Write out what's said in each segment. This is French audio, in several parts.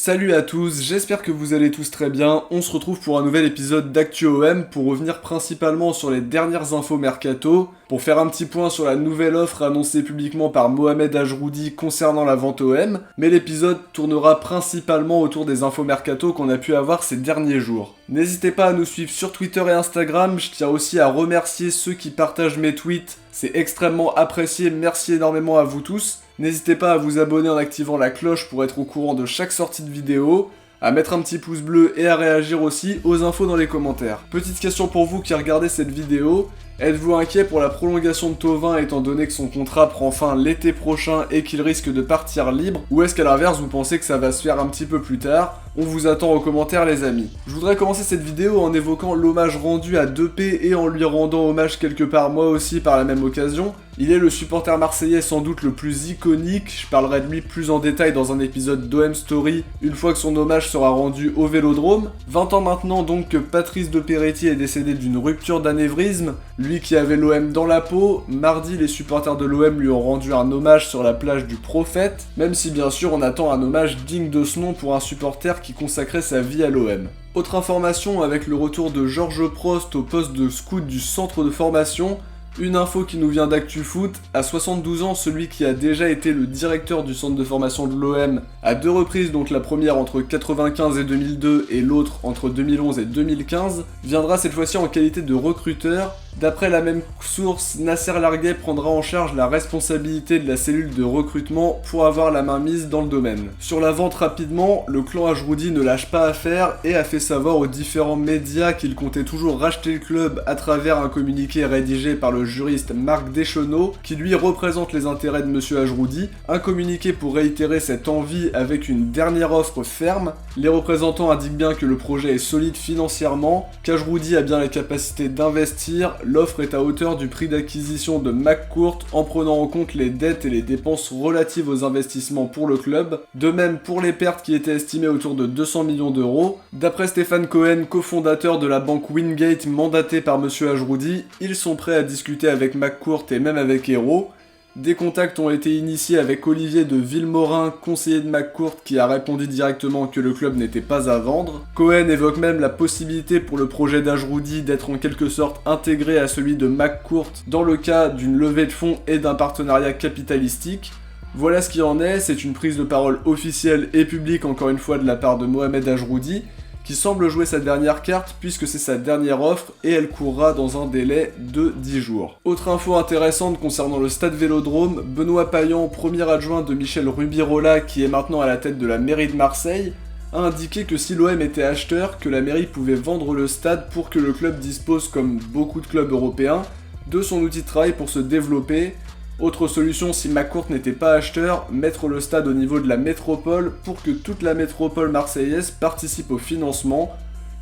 Salut à tous, j'espère que vous allez tous très bien. On se retrouve pour un nouvel épisode d'Actu OM pour revenir principalement sur les dernières infos mercato, pour faire un petit point sur la nouvelle offre annoncée publiquement par Mohamed Ajroudi concernant la vente OM, mais l'épisode tournera principalement autour des infos mercato qu'on a pu avoir ces derniers jours. N'hésitez pas à nous suivre sur Twitter et Instagram, je tiens aussi à remercier ceux qui partagent mes tweets, c'est extrêmement apprécié, merci énormément à vous tous. N'hésitez pas à vous abonner en activant la cloche pour être au courant de chaque sortie de vidéo, à mettre un petit pouce bleu et à réagir aussi aux infos dans les commentaires. Petite question pour vous qui regardez cette vidéo, êtes-vous inquiet pour la prolongation de Thauvin étant donné que son contrat prend fin l'été prochain et qu'il risque de partir libre, ou est-ce qu'à l'inverse vous pensez que ça va se faire un petit peu plus tard? On vous attend aux commentaires les amis. Je voudrais commencer cette vidéo en évoquant l'hommage rendu à 2P et en lui rendant hommage quelque part moi aussi par la même occasion. Il est le supporter marseillais sans doute le plus iconique, je parlerai de lui plus en détail dans un épisode d'OM Story une fois que son hommage sera rendu au Vélodrome. 20 ans maintenant donc que Patrice de Peretti est décédé d'une rupture d'anévrisme, lui qui avait l'OM dans la peau. Mardi les supporters de l'OM lui ont rendu un hommage sur la plage du Prophète, même si bien sûr on attend un hommage digne de ce nom pour un supporter qui consacrait sa vie à l'OM. Autre information avec le retour de Georges Prost au poste de scout du centre de formation. Une info qui nous vient d'ActuFoot, à 72 ans, celui qui a déjà été le directeur du centre de formation de l'OM à deux reprises, donc la première entre 95 et 2002 et l'autre entre 2011 et 2015, viendra cette fois-ci en qualité de recruteur. D'après la même source, Nasser Larguet prendra en charge la responsabilité de la cellule de recrutement pour avoir la main mise dans le domaine. Sur la vente rapidement, le clan Ajroudi ne lâche pas affaire et a fait savoir aux différents médias qu'il comptait toujours racheter le club à travers un communiqué rédigé par le juriste Marc Deschenaux qui lui représente les intérêts de Monsieur Ajroudi. Un communiqué pour réitérer cette envie avec une dernière offre ferme. Les représentants indiquent bien que le projet est solide financièrement, qu'Ajroudi a bien la capacité d'investir. L'offre est à hauteur du prix d'acquisition de McCourt en prenant en compte les dettes et les dépenses relatives aux investissements pour le club. De même pour les pertes qui étaient estimées autour de 200 millions d'euros. D'après Stéphane Cohen, cofondateur de la banque Wingate mandatée par Monsieur Ajroudi, ils sont prêts à discuter avec McCourt et même avec Hero. Des contacts ont été initiés avec Olivier de Villemorin, conseiller de McCourt, qui a répondu directement que le club n'était pas à vendre. Cohen évoque même la possibilité pour le projet d'Ajroudi d'être en quelque sorte intégré à celui de McCourt dans le cas d'une levée de fonds et d'un partenariat capitalistique. Voilà ce qu'il en est, c'est une prise de parole officielle et publique encore une fois de la part de Mohamed Ajroudi, qui semble jouer sa dernière carte puisque c'est sa dernière offre et elle courra dans un délai de 10 jours. Autre info intéressante concernant le stade Vélodrome, Benoît Payan, premier adjoint de Michel Rubirola qui est maintenant à la tête de la mairie de Marseille, a indiqué que si l'OM était acheteur, que la mairie pouvait vendre le stade pour que le club dispose, comme beaucoup de clubs européens, de son outil de travail pour se développer. Autre solution si McCourt n'était pas acheteur, mettre le stade au niveau de la métropole pour que toute la métropole marseillaise participe au financement,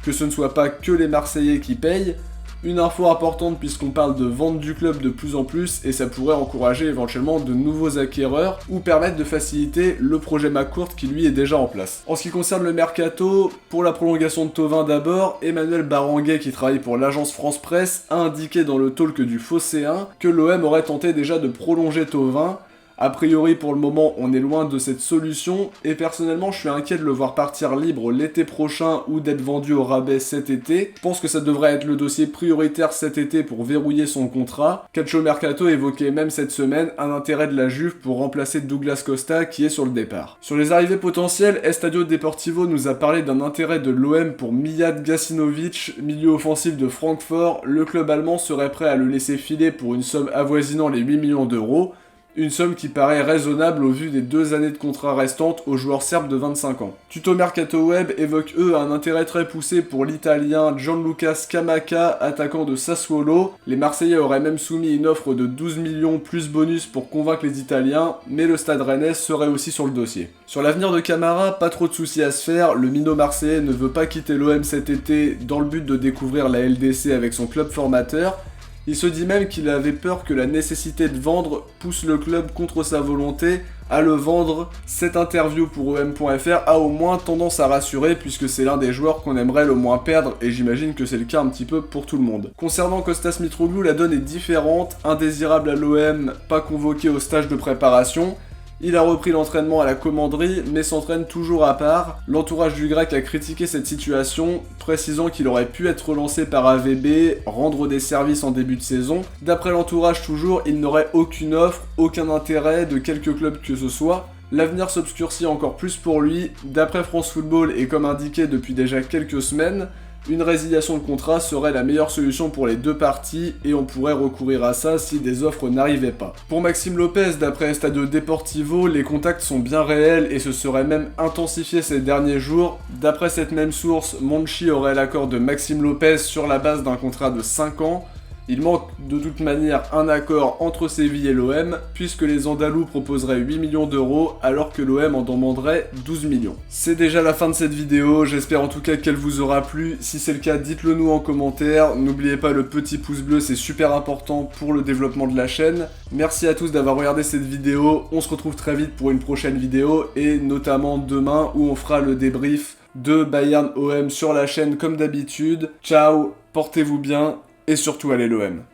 que ce ne soit pas que les Marseillais qui payent. Une info importante puisqu'on parle de vente du club de plus en plus et ça pourrait encourager éventuellement de nouveaux acquéreurs ou permettre de faciliter le projet McCourt qui lui est déjà en place. En ce qui concerne le mercato, pour la prolongation de Thauvin d'abord, Emmanuel Baranguet qui travaille pour l'agence France Presse a indiqué dans le talk du Phocéen que l'OM aurait tenté déjà de prolonger Thauvin. A priori pour le moment on est loin de cette solution et personnellement je suis inquiet de le voir partir libre l'été prochain ou d'être vendu au rabais cet été. Je pense que ça devrait être le dossier prioritaire cet été pour verrouiller son contrat. Calcio Mercato évoquait même cette semaine un intérêt de la Juve pour remplacer Douglas Costa qui est sur le départ. Sur les arrivées potentielles, Estadio Deportivo nous a parlé d'un intérêt de l'OM pour Mijat Gacinovic, milieu offensif de Francfort. Le club allemand serait prêt à le laisser filer pour une somme avoisinant les 8 millions d'euros. Une somme qui paraît raisonnable au vu des 2 années de contrat restantes aux joueurs serbes de 25 ans. Tuto Mercato Web évoque eux un intérêt très poussé pour l'italien Gianluca Scamacca, attaquant de Sassuolo. Les Marseillais auraient même soumis une offre de 12 millions plus bonus pour convaincre les Italiens, mais le Stade Rennais serait aussi sur le dossier. Sur l'avenir de Camara, pas trop de soucis à se faire, le minot marseillais ne veut pas quitter l'OM cet été dans le but de découvrir la LDC avec son club formateur. Il se dit même qu'il avait peur que la nécessité de vendre pousse le club contre sa volonté à le vendre. Cette interview pour OM.fr a au moins tendance à rassurer puisque c'est l'un des joueurs qu'on aimerait le moins perdre et j'imagine que c'est le cas un petit peu pour tout le monde. Concernant Kostas Mitroglou, la donne est différente, indésirable à l'OM, pas convoqué au stage de préparation. Il a repris l'entraînement à la commanderie, mais s'entraîne toujours à part. L'entourage du grec a critiqué cette situation, précisant qu'il aurait pu être relancé par AVB, rendre des services en début de saison. D'après l'entourage toujours, il n'aurait aucune offre, aucun intérêt de quelque club que ce soit. L'avenir s'obscurcit encore plus pour lui. D'après France Football et comme indiqué depuis déjà quelques semaines, une résiliation de contrat serait la meilleure solution pour les deux parties et on pourrait recourir à ça si des offres n'arrivaient pas. Pour Maxime Lopez, d'après Estadio Deportivo, les contacts sont bien réels et se seraient même intensifiés ces derniers jours. D'après cette même source, Monchi aurait l'accord de Maxime Lopez sur la base d'un contrat de 5 ans. Il manque de toute manière un accord entre Séville et l'OM, puisque les Andalous proposeraient 8 millions d'euros, alors que l'OM en demanderait 12 millions. C'est déjà la fin de cette vidéo, j'espère en tout cas qu'elle vous aura plu. Si c'est le cas, dites-le nous en commentaire. N'oubliez pas le petit pouce bleu, c'est super important pour le développement de la chaîne. Merci à tous d'avoir regardé cette vidéo, on se retrouve très vite pour une prochaine vidéo, et notamment demain où on fera le débrief de Bayern OM sur la chaîne comme d'habitude. Ciao, portez-vous bien. Et surtout, allez l'OM.